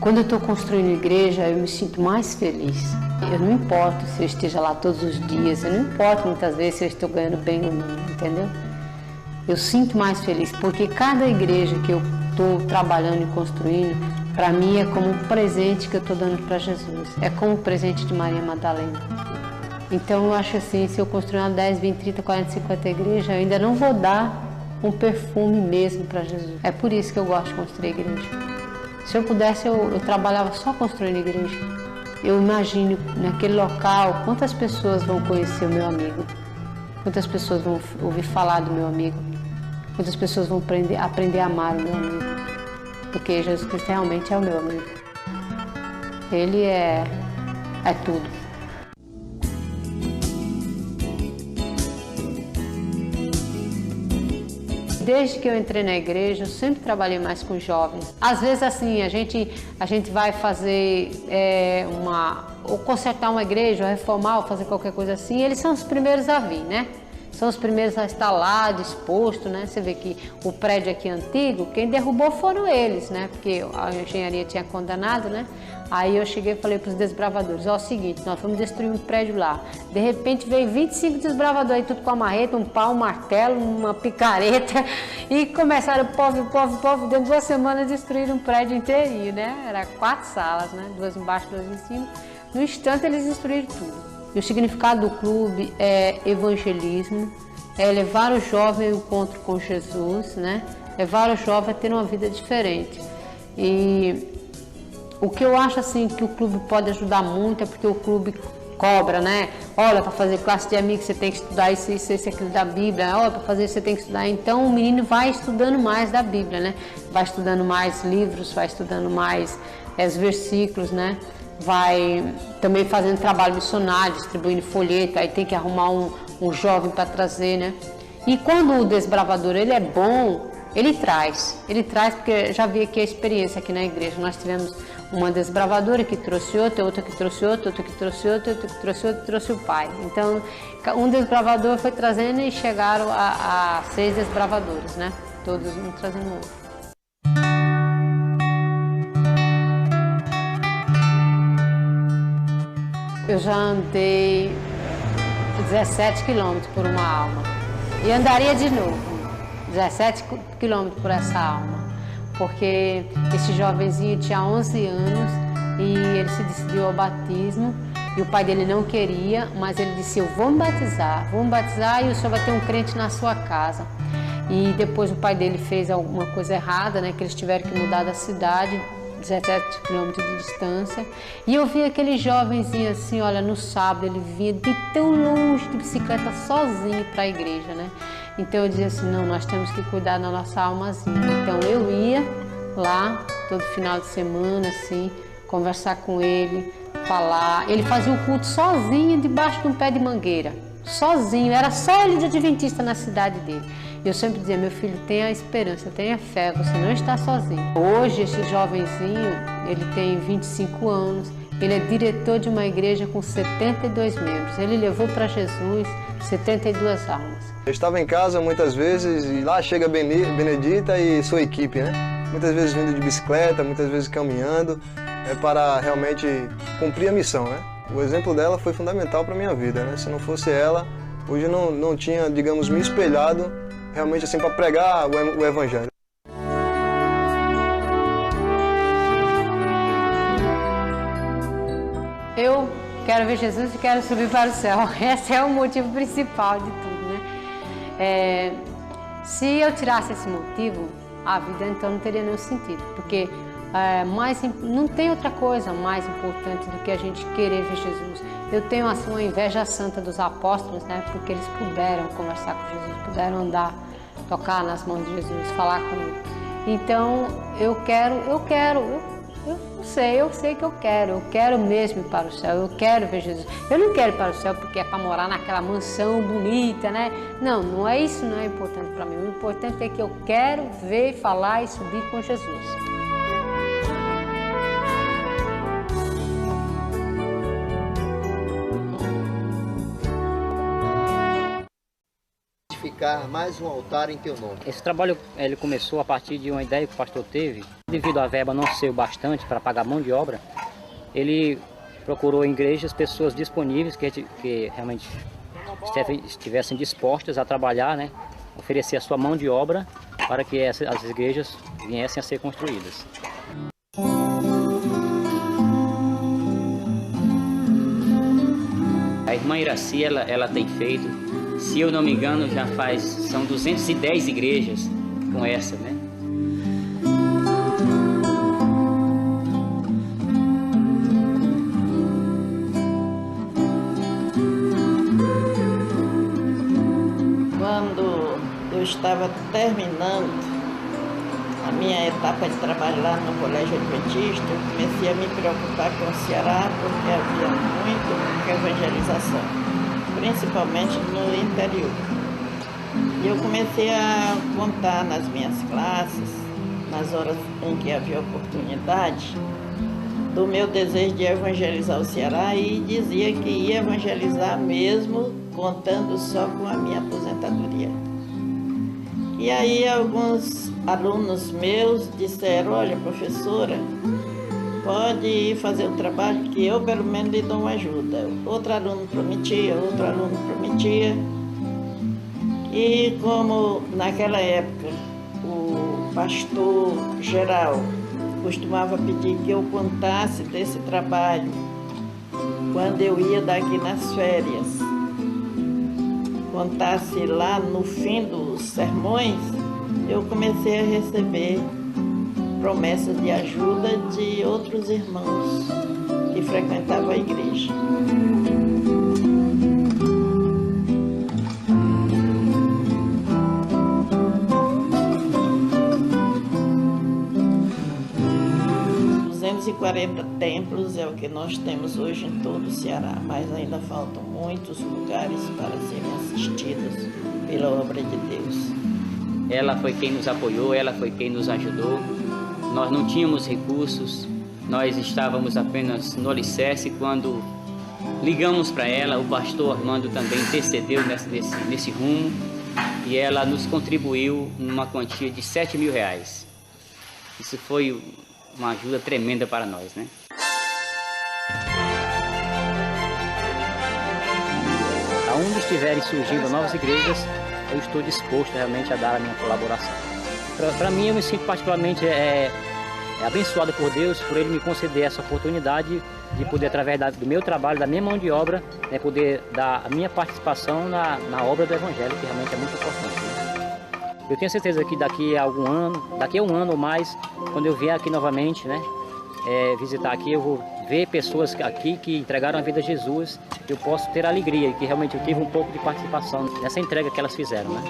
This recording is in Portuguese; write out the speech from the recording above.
Quando eu estou construindo igreja, eu me sinto mais feliz. Eu não importo se eu esteja lá todos os dias, eu não importo muitas vezes se eu estou ganhando bem ou não, entendeu? Eu sinto mais feliz, porque cada igreja que eu estou trabalhando e construindo, para mim é como um presente que eu estou dando para Jesus. É como um presente de Maria Madalena. Então eu acho assim, se eu construir uma 10, 20, 30, 40, 50 igrejas, eu ainda não vou dar um perfume mesmo para Jesus. É por isso que eu gosto de construir igreja. Se eu pudesse, eu trabalhava só construindo igreja. Eu imagino naquele local quantas pessoas vão conhecer o meu amigo, quantas pessoas vão ouvir falar do meu amigo, quantas pessoas vão aprender a amar o meu amigo, porque Jesus Cristo realmente é o meu amigo. Ele é tudo. Desde que eu entrei na igreja, eu sempre trabalhei mais com jovens. Às vezes, assim, a gente vai fazer ou consertar uma igreja, ou reformar, ou fazer qualquer coisa assim, eles são os primeiros a vir, né? São os primeiros a estar lá, disposto, né? Você vê que o prédio aqui antigo, quem derrubou foram eles, né? Porque a engenharia tinha condenado, né? Aí eu cheguei e falei para os desbravadores, ó, é o seguinte, nós vamos destruir um prédio lá. De repente veio 25 desbravadores, aí tudo com a marreta, um pau, um martelo, uma picareta, e começaram, povo, dentro de 2 semanas destruíram um prédio inteirinho, né? Era 4 salas, né? 2 embaixo, 2 em cima. No instante eles destruíram tudo. E o significado do clube é evangelismo, é levar o jovem ao encontro com Jesus, né? Levar o jovem a ter uma vida diferente. E o que eu acho assim que o clube pode ajudar muito é porque o clube cobra, né? Olha, para fazer classe de amigos você tem que estudar isso, aquilo da Bíblia. Olha, para fazer isso você tem que estudar. Então o menino vai estudando mais da Bíblia, né? Vai estudando mais livros, vai estudando mais os versículos, né? Vai também fazendo trabalho missionário, distribuindo folheto, aí tem que arrumar um jovem para trazer, né? E quando o desbravador ele é bom, ele traz porque já vi aqui a experiência aqui na igreja, nós tivemos uma desbravadora que trouxe outra que trouxe outra que trouxe outra que trouxe outra, trouxe o pai. Então um desbravador foi trazendo e chegaram a 6 desbravadores, né? Todos um trazendo o outro. Eu já andei 17 quilômetros por uma alma e andaria de novo 17 quilômetros por essa alma, porque esse jovenzinho tinha 11 anos e ele se decidiu ao batismo e o pai dele não queria, mas ele disse, eu vou me batizar e o senhor vai ter um crente na sua casa. E depois o pai dele fez alguma coisa errada, né, que eles tiveram que mudar da cidade, 17 quilômetros de distância, e eu vi aquele jovenzinho assim, olha, no sábado ele vinha de tão longe de bicicleta sozinho para a igreja, né? Então eu dizia assim, não, nós temos que cuidar da nossa almazinha. Então eu ia lá todo final de semana, assim, conversar com ele, falar. Ele fazia o culto sozinho debaixo de um pé de mangueira, sozinho, era só ele de adventista na cidade dele. E eu sempre dizia, meu filho, tenha esperança, tenha fé, você não está sozinho. Hoje, esse jovenzinho, ele tem 25 anos, ele é diretor de uma igreja com 72 membros. Ele levou para Jesus 72 almas. Eu estava em casa muitas vezes e lá chega Benedita e sua equipe, né? Muitas vezes vindo de bicicleta, muitas vezes caminhando, para realmente cumprir a missão, né? O exemplo dela foi fundamental para a minha vida, né? Se não fosse ela, hoje eu não tinha, digamos, me espelhado realmente assim para pregar o Evangelho. Eu quero ver Jesus e quero subir para o céu. Esse é o motivo principal de tudo, né? Se eu tirasse esse motivo, a vida então não teria nenhum sentido, porque não tem outra coisa mais importante do que a gente querer ver Jesus. Eu tenho assim, uma inveja santa dos apóstolos, né? Porque eles puderam conversar com Jesus, puderam andar, tocar nas mãos de Jesus, falar com ele. Então eu sei que eu quero mesmo ir para o céu, eu quero ver Jesus. Eu não quero ir para o céu porque é para morar naquela mansão bonita, né? Não é isso, não é importante para mim. O importante é que eu quero ver, falar e subir com Jesus. edificar mais um altar em teu nome. Esse trabalho ele começou a partir de uma ideia que o pastor teve. Devido à verba não ser o bastante para pagar mão de obra, ele procurou em igrejas pessoas disponíveis que realmente estivessem dispostas a trabalhar, né? Oferecer a sua mão de obra para que as igrejas viessem a ser construídas. A irmã Iraci, ela tem feito, se eu não me engano, são 210 igrejas com essa, né? Quando eu estava terminando a minha etapa de trabalho lá no Colégio Adventista, eu comecei a me preocupar com o Ceará, porque havia muita evangelização, principalmente no interior. E eu comecei a contar nas minhas classes, nas horas em que havia oportunidade, do meu desejo de evangelizar o Ceará, e dizia que ia evangelizar mesmo contando só com a minha aposentadoria. E aí alguns alunos meus disseram: olha, professora, pode ir fazer o trabalho que eu pelo menos lhe dou uma ajuda. Outro aluno prometia. E como naquela época o pastor geral costumava pedir que eu contasse desse trabalho quando eu ia daqui nas férias, contasse lá no fim dos sermões, eu comecei a receber promessas de ajuda de outros irmãos que frequentavam a igreja. E 40 templos é o que nós temos hoje em todo o Ceará, mas ainda faltam muitos lugares para serem assistidos pela obra de Deus. Ela foi quem nos apoiou, ela foi quem nos ajudou. Nós não tínhamos recursos, nós estávamos apenas no alicerce. Quando ligamos para ela, o pastor Armando também intercedeu nesse rumo, e ela nos contribuiu numa quantia de R$7.000. Isso foi uma ajuda tremenda para nós, né? Aonde estiverem surgindo novas igrejas, eu estou disposto realmente a dar a minha colaboração. Para mim, eu me sinto particularmente abençoado por Deus, por Ele me conceder essa oportunidade de poder, através do meu trabalho, da minha mão de obra, né, poder dar a minha participação na obra do Evangelho, que realmente é muito importante, né? Eu tenho certeza que daqui a um ano ou mais, quando eu vier aqui novamente, né, visitar aqui, eu vou ver pessoas aqui que entregaram a vida a Jesus, eu posso ter alegria e que realmente eu tive um pouco de participação nessa entrega que elas fizeram, né?